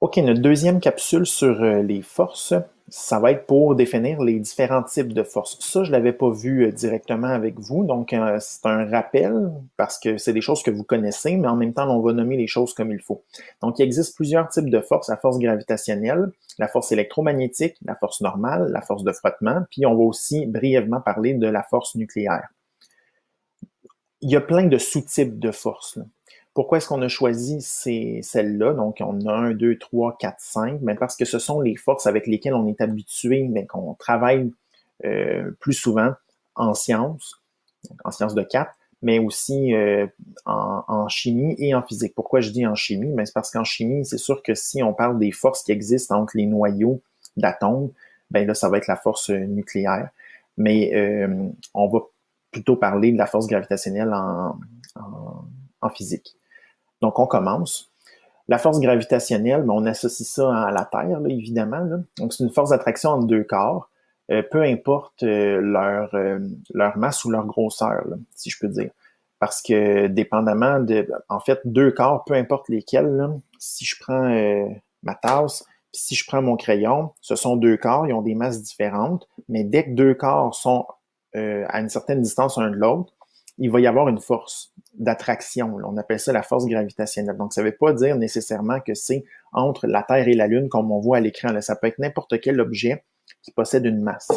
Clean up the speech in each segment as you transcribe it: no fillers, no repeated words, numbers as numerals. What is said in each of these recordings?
OK, notre deuxième capsule sur les forces, ça va être pour définir les différents types de forces. Ça, je l'avais pas vu directement avec vous, donc c'est un rappel parce que c'est des choses que vous connaissez, mais en même temps, on va nommer les choses comme il faut. Donc, il existe plusieurs types de forces. La force gravitationnelle, la force électromagnétique, la force normale, la force de frottement, puis on va aussi brièvement parler de la force nucléaire. Il y a plein de sous-types de forces, là. Pourquoi est-ce qu'on a choisi celles-là? Donc, on a 1, 2, 3, 4, 5, mais parce que ce sont les forces avec lesquelles on est habitué, mais qu'on travaille plus souvent en sciences de 4, mais aussi en chimie et en physique. Pourquoi je dis en chimie? Ben, c'est parce qu'en chimie, c'est sûr que si on parle des forces qui existent entre les noyaux d'atomes, ben là, ça va être la force nucléaire. Mais on va plutôt parler de la force gravitationnelle en physique. Donc, on commence. La force gravitationnelle, ben, on associe ça à la Terre, là, évidemment. Là. Donc, c'est une force d'attraction entre deux corps, peu importe leur masse ou leur grosseur, là, si je peux dire. Parce que dépendamment de, en fait, deux corps, peu importe lesquels, là, si je prends ma tasse, puis si je prends mon crayon, ce sont deux corps, ils ont des masses différentes, mais dès que deux corps sont à une certaine distance l'un de l'autre, il va y avoir une force d'attraction. On appelle ça la force gravitationnelle. Donc, ça ne veut pas dire nécessairement que c'est entre la Terre et la Lune, comme on voit à l'écran. Là. Ça peut être n'importe quel objet qui possède une masse.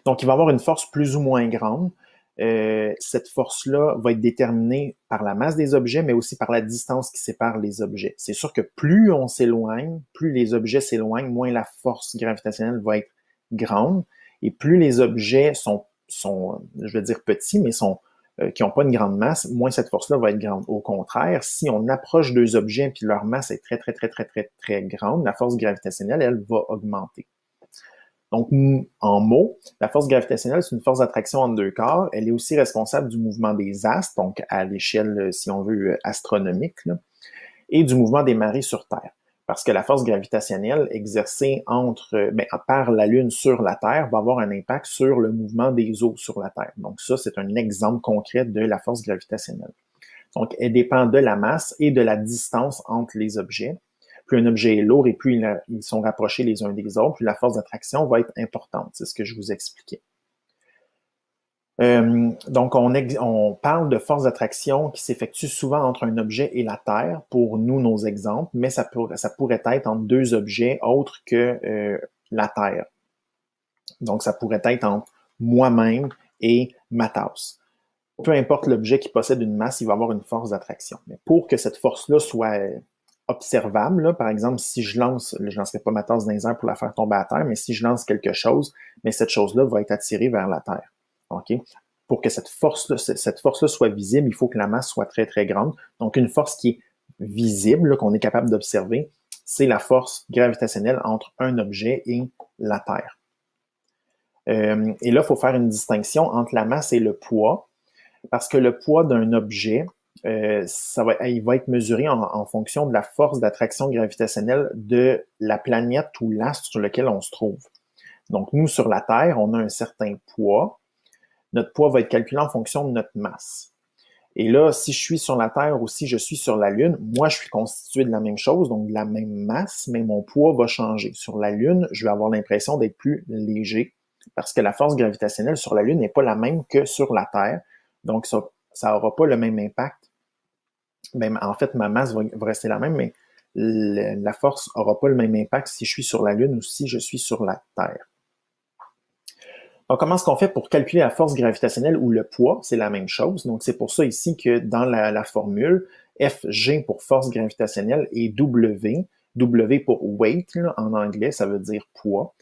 Donc, il va y avoir une force plus ou moins grande. Cette force-là va être déterminée par la masse des objets, mais aussi par la distance qui sépare les objets. C'est sûr que plus on s'éloigne, plus les objets s'éloignent, moins la force gravitationnelle va être grande. Et plus les objets sont je veux dire petits, mais qui n'ont pas une grande masse, moins cette force-là va être grande. Au contraire, si on approche deux objets puis leur masse est très, très, très, très, très, très grande, la force gravitationnelle, elle, va augmenter. Donc, en mots, la force gravitationnelle, c'est une force d'attraction entre deux corps. Elle est aussi responsable du mouvement des astres, donc à l'échelle, si on veut, astronomique, là, et du mouvement des marées sur Terre. Parce que la force gravitationnelle exercée par la Lune sur la Terre va avoir un impact sur le mouvement des eaux sur la Terre. Donc ça, c'est un exemple concret de la force gravitationnelle. Donc, elle dépend de la masse et de la distance entre les objets. Plus un objet est lourd et plus ils sont rapprochés les uns des autres, plus la force d'attraction va être importante. C'est ce que je vous expliquais. Donc, on parle de force d'attraction qui s'effectue souvent entre un objet et la Terre, pour nous, nos exemples, mais ça pourrait être entre deux objets autres que la Terre. Donc, ça pourrait être entre moi-même et ma tasse. Peu importe l'objet qui possède une masse, il va avoir une force d'attraction. Mais pour que cette force-là soit observable, là, par exemple, si je lancerai pas ma tasse dans les airs pour la faire tomber à terre, mais si je lance quelque chose, mais cette chose-là va être attirée vers la Terre. OK? Pour que cette force-là soit visible, il faut que la masse soit très, très grande. Donc, une force qui est visible, qu'on est capable d'observer, c'est la force gravitationnelle entre un objet et la Terre. Et là, il faut faire une distinction entre la masse et le poids, parce que le poids d'un objet, il va être mesuré en fonction de la force d'attraction gravitationnelle de la planète ou l'astre sur lequel on se trouve. Donc, nous, sur la Terre, on a un certain poids. Notre poids va être calculé en fonction de notre masse. Et là, si je suis sur la Terre ou si je suis sur la Lune, moi, je suis constitué de la même chose, donc de la même masse, mais mon poids va changer. Sur la Lune, je vais avoir l'impression d'être plus léger parce que la force gravitationnelle sur la Lune n'est pas la même que sur la Terre. Donc, ça n'aura pas le même impact. Ben, en fait, ma masse va rester la même, mais la force n'aura pas le même impact si je suis sur la Lune ou si je suis sur la Terre. Donc, comment est-ce qu'on fait pour calculer la force gravitationnelle ou le poids? C'est la même chose. Donc, c'est pour ça ici que dans la formule, Fg pour force gravitationnelle et W, W pour weight, là, en anglais, ça veut dire poids.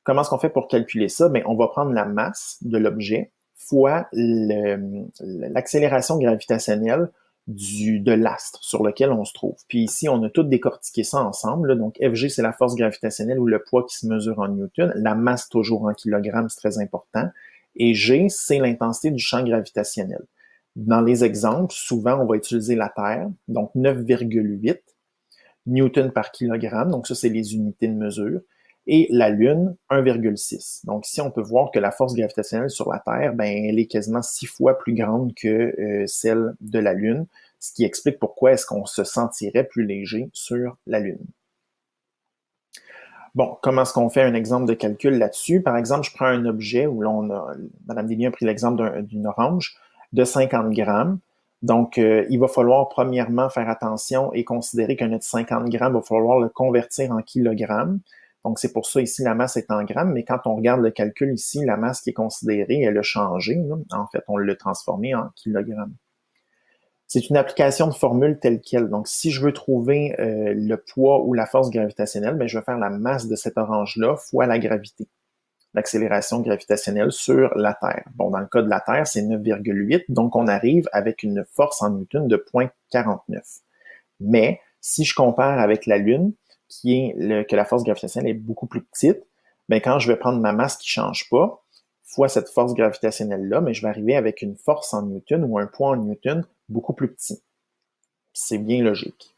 Comment est-ce qu'on fait pour calculer ça? Bien, on va prendre la masse de l'objet fois l'accélération gravitationnelle de l'astre sur lequel on se trouve. Puis ici, on a tout décortiqué ça ensemble. Là. Donc, Fg, c'est la force gravitationnelle ou le poids qui se mesure en newton. La masse, toujours en kilogrammes, c'est très important. Et G, c'est l'intensité du champ gravitationnel. Dans les exemples, souvent, on va utiliser la Terre, donc 9,8 newton par kilogramme. Donc, ça, c'est les unités de mesure. et la Lune, 1,6. Donc ici, on peut voir que la force gravitationnelle sur la Terre, ben, elle est quasiment 6 fois plus grande que celle de la Lune, ce qui explique pourquoi est-ce qu'on se sentirait plus léger sur la Lune. Bon, comment est-ce qu'on fait un exemple de calcul là-dessus? Par exemple, je prends un objet où Mme Déby a pris l'exemple d'une orange de 50 grammes. Donc, il va falloir premièrement faire attention et considérer que notre 50 grammes, il va falloir le convertir en kilogrammes. Donc, c'est pour ça ici, la masse est en grammes, mais quand on regarde le calcul ici, la masse qui est considérée, elle a changé. Là. En fait, on l'a transformée en kilogrammes. C'est une application de formule telle quelle. Donc, si je veux trouver le poids ou la force gravitationnelle, bien, je vais faire la masse de cette orange-là fois la gravité, l'accélération gravitationnelle sur la Terre. Bon, dans le cas de la Terre, c'est 9,8, donc on arrive avec une force en newton de 0,49. Mais, si je compare avec la Lune, que la force gravitationnelle est beaucoup plus petite, bien, quand je vais prendre ma masse qui ne change pas, fois cette force gravitationnelle-là, mais je vais arriver avec une force en newton ou un poids en newton beaucoup plus petit. C'est bien logique.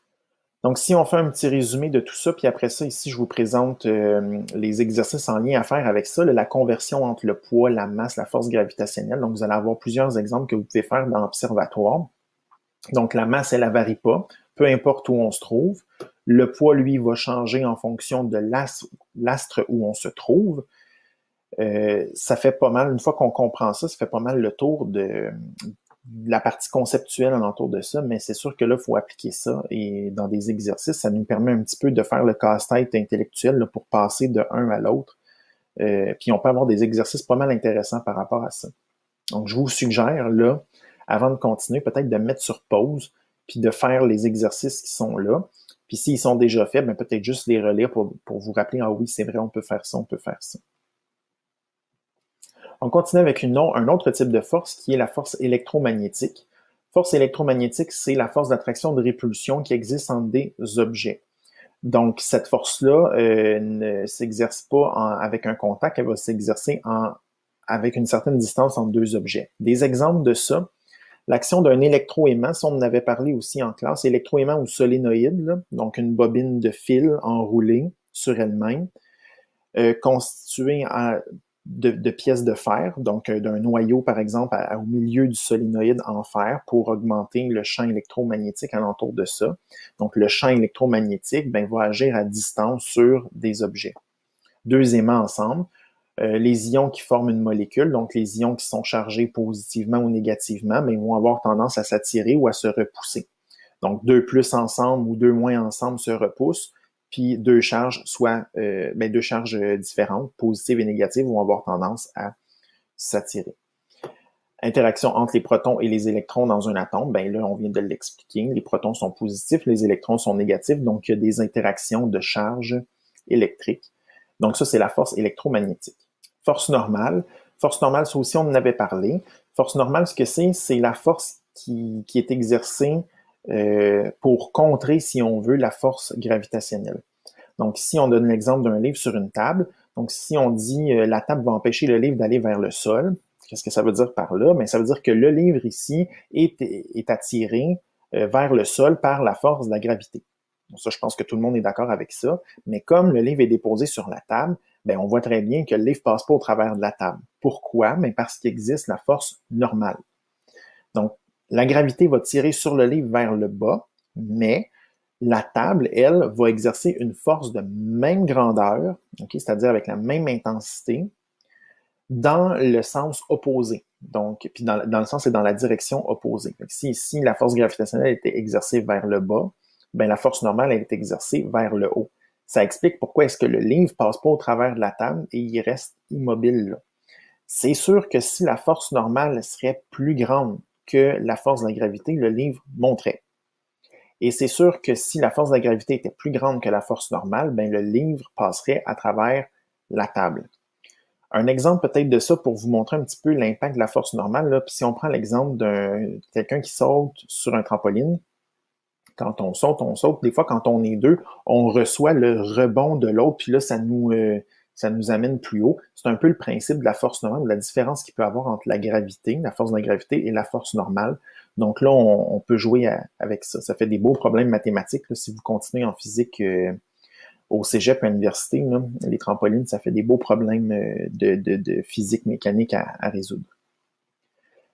Donc, si on fait un petit résumé de tout ça, puis après ça, ici, je vous présente les exercices en lien à faire avec ça, la conversion entre le poids, la masse, la force gravitationnelle. Donc, vous allez avoir plusieurs exemples que vous pouvez faire dans l'observatoire. Donc, la masse, elle ne varie pas, peu importe où on se trouve. Le poids, lui, va changer en fonction de l'astre où on se trouve. Ça fait pas mal, une fois qu'on comprend ça, ça fait pas mal le tour de la partie conceptuelle alentour de ça, mais c'est sûr que là, il faut appliquer ça et dans des exercices, ça nous permet un petit peu de faire le casse-tête intellectuel là, pour passer de un à l'autre. Puis on peut avoir des exercices pas mal intéressants par rapport à ça. Donc, je vous suggère, là, avant de continuer, peut-être de mettre sur pause, puis de faire les exercices qui sont là. Puis s'ils sont déjà faits, ben peut-être juste les relire pour vous rappeler, ah oui, c'est vrai, on peut faire ça, on peut faire ça. On continue avec un autre type de force qui est la force électromagnétique. Force électromagnétique, c'est la force d'attraction de répulsion qui existe entre des objets. Donc, cette force-là ne s'exerce pas avec un contact, elle va s'exercer avec une certaine distance entre deux objets. Des exemples de ça, l'action d'un électroaimant, ça on en avait parlé aussi en classe, électroaimant ou solénoïde, là, donc une bobine de fil enroulée sur elle-même, constituée de pièces de fer, donc d'un noyau, par exemple, au milieu du solénoïde en fer pour augmenter le champ électromagnétique alentour de ça. Donc, le champ électromagnétique ben, va agir à distance sur des objets. Deux aimants ensemble, les ions qui forment une molécule, donc les ions qui sont chargés positivement ou négativement, ben, vont avoir tendance à s'attirer ou à se repousser. Donc, deux plus ensemble ou deux moins ensemble se repoussent, puis deux charges deux charges différentes, positives et négatives, vont avoir tendance à s'attirer. Interaction entre les protons et les électrons dans un atome, ben là, on vient de l'expliquer. Les protons sont positifs, les électrons sont négatifs, donc il y a des interactions de charges électriques. Donc ça, c'est la force électromagnétique. Force normale. Force normale, ça aussi, on en avait parlé. Force normale, ce que c'est la force qui est exercée pour contrer, si on veut, la force gravitationnelle. Donc ici, on donne l'exemple d'un livre sur une table. Donc si on dit la table va empêcher le livre d'aller vers le sol, qu'est-ce que ça veut dire par là? Bien, ça veut dire que le livre ici est attiré vers le sol par la force de la gravité. Donc ça, je pense que tout le monde est d'accord avec ça. Mais comme le livre est déposé sur la table, bien, on voit très bien que le livre ne passe pas au travers de la table. Pourquoi? Bien, parce qu'il existe la force normale. Donc, la gravité va tirer sur le livre vers le bas, mais la table, elle, va exercer une force de même grandeur, okay, c'est-à-dire avec la même intensité, dans le sens opposé. Donc, puis dans le sens et dans la direction opposée. Si ici, la force gravitationnelle était exercée vers le bas, ben la force normale, elle est exercée vers le haut. Ça explique pourquoi est-ce que le livre passe pas au travers de la table et il reste immobile là. C'est sûr que si la force normale serait plus grande que la force de la gravité, le livre monterait. Et c'est sûr que si la force de la gravité était plus grande que la force normale, ben le livre passerait à travers la table. Un exemple peut-être de ça pour vous montrer un petit peu l'impact de la force normale. Là. Puis si on prend l'exemple de quelqu'un qui saute sur un trampoline, quand on saute, on saute. Des fois, quand on est deux, on reçoit le rebond de l'autre, puis là, ça nous amène plus haut. C'est un peu le principe de la force normale, de la différence qu'il peut y avoir entre la gravité, la force de la gravité et la force normale. Donc là, on peut jouer avec ça. Ça fait des beaux problèmes mathématiques. Là, si vous continuez en physique au cégep à l'université, là, les trampolines, ça fait des beaux problèmes de physique mécanique à résoudre.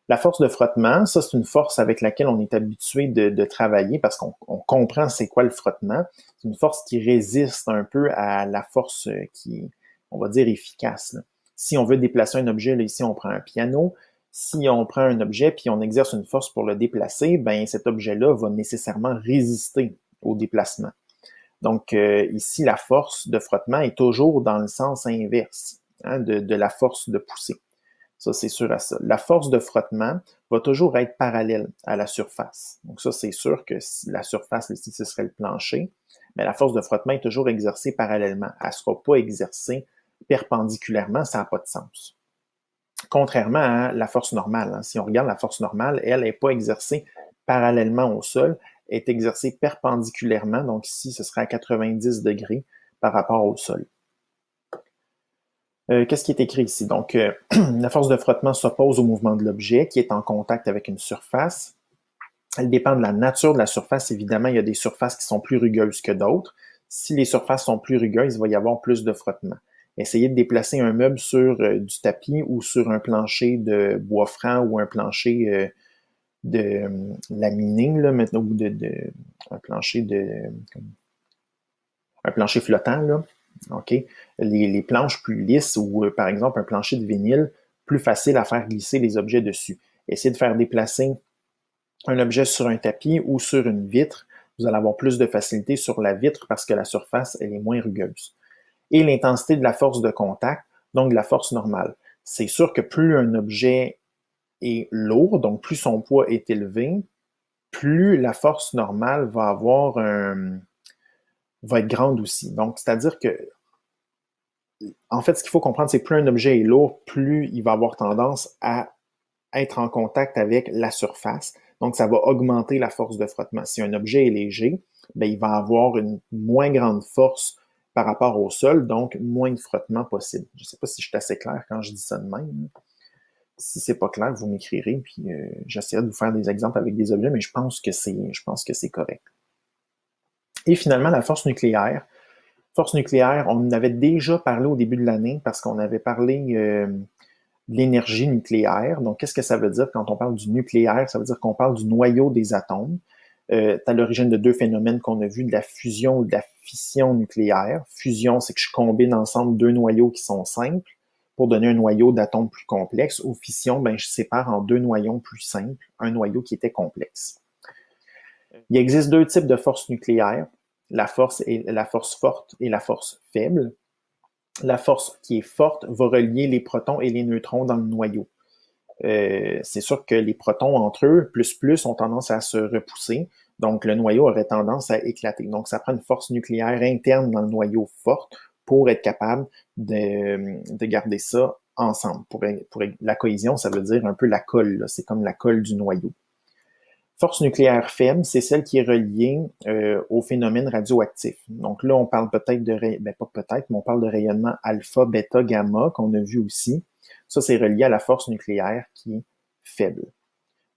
La force de frottement, ça, c'est une force avec laquelle on est habitué de travailler parce qu'on comprend c'est quoi le frottement. C'est une force qui résiste un peu à la force qui est, on va dire, efficace, là. Si on veut déplacer un objet, là, ici, on prend un piano. Si on prend un objet puis on exerce une force pour le déplacer, ben cet objet-là va nécessairement résister au déplacement. Donc, ici, la force de frottement est toujours dans le sens inverse, hein, de la force de poussée. Ça, c'est sûr à ça. La force de frottement va toujours être parallèle à la surface. Donc ça, c'est sûr que si la surface, ici, ce serait le plancher, mais la force de frottement est toujours exercée parallèlement. Elle ne sera pas exercée perpendiculairement, ça n'a pas de sens. Contrairement à la force normale, hein. Si on regarde la force normale, elle n'est pas exercée parallèlement au sol, elle est exercée perpendiculairement, donc ici, ce serait à 90 degrés par rapport au sol. Qu'est-ce qui est écrit ici? Donc, la force de frottement s'oppose au mouvement de l'objet qui est en contact avec une surface. Elle dépend de la nature de la surface. Évidemment, il y a des surfaces qui sont plus rugueuses que d'autres. Si les surfaces sont plus rugueuses, il va y avoir plus de frottement. Essayez de déplacer un meuble sur du tapis ou sur un plancher de bois franc ou un plancher de laminé, là, maintenant, ou un plancher flottant, là. OK? Les planches plus lisses ou, par exemple, un plancher de vinyle, plus facile à faire glisser les objets dessus. Essayez de faire déplacer un objet sur un tapis ou sur une vitre. Vous allez avoir plus de facilité sur la vitre parce que la surface, elle est moins rugueuse. Et l'intensité de la force de contact, donc de la force normale. C'est sûr que plus un objet est lourd, donc plus son poids est élevé, plus la force normale va être grande aussi. Donc, c'est-à-dire que en fait, ce qu'il faut comprendre, c'est que plus un objet est lourd, plus il va avoir tendance à être en contact avec la surface. Donc, ça va augmenter la force de frottement. Si un objet est léger, bien, il va avoir une moins grande force par rapport au sol, donc moins de frottement possible. Je ne sais pas si je suis assez clair quand je dis ça de même. Si c'est pas clair, vous m'écrirez, puis j'essaierai de vous faire des exemples avec des objets, mais je pense que c'est correct. Et finalement, la force nucléaire. Force nucléaire, on en avait déjà parlé au début de l'année parce qu'on avait parlé de l'énergie nucléaire. Donc, qu'est-ce que ça veut dire quand on parle du nucléaire? Ça veut dire qu'on parle du noyau des atomes. C'est à l'origine de deux phénomènes qu'on a vus, de la fusion ou de la fission nucléaire. Fusion, c'est que je combine ensemble deux noyaux qui sont simples pour donner un noyau d'atomes plus complexe. Ou fission, ben, je sépare en deux noyaux plus simples, un noyau qui était complexe. Il existe deux types de forces nucléaires. La force forte et la force faible. La force qui est forte va relier les protons et les neutrons dans le noyau. C'est sûr que les protons entre eux, plus, ont tendance à se repousser. Donc, le noyau aurait tendance à éclater. Donc, ça prend une force nucléaire interne dans le noyau forte pour être capable de garder ça ensemble. Pour la cohésion, ça veut dire un peu la colle. C'est comme la colle du noyau. Force nucléaire faible, c'est celle qui est reliée au phénomène radioactif. Donc là, on parle peut-être pas peut-être, mais on parle de rayonnement alpha, bêta, gamma qu'on a vu aussi. Ça, c'est relié à la force nucléaire qui est faible.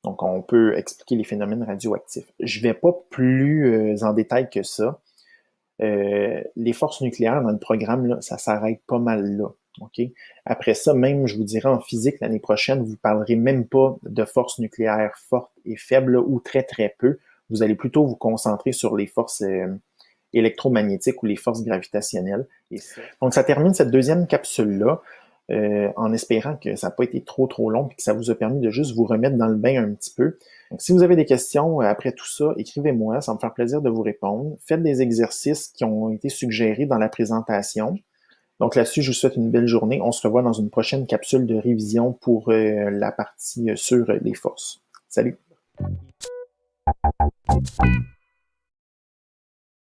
Donc, on peut expliquer les phénomènes radioactifs. Je vais pas plus en détail que ça. Les forces nucléaires dans le programme, là, ça s'arrête pas mal là. Okay? Après ça, même, je vous dirais, en physique, l'année prochaine, vous ne parlerez même pas de forces nucléaires fortes et faibles, là, ou très, très peu. Vous allez plutôt vous concentrer sur les forces électromagnétiques ou les forces gravitationnelles. Donc, ça termine cette deuxième capsule-là, en espérant que ça n'a pas été trop, trop long et que ça vous a permis de juste vous remettre dans le bain un petit peu. Donc, si vous avez des questions après tout ça, écrivez-moi, ça va me faire plaisir de vous répondre. Faites des exercices qui ont été suggérés dans la présentation. Donc là-dessus, je vous souhaite une belle journée. On se revoit dans une prochaine capsule de révision pour la partie sur les forces. Salut!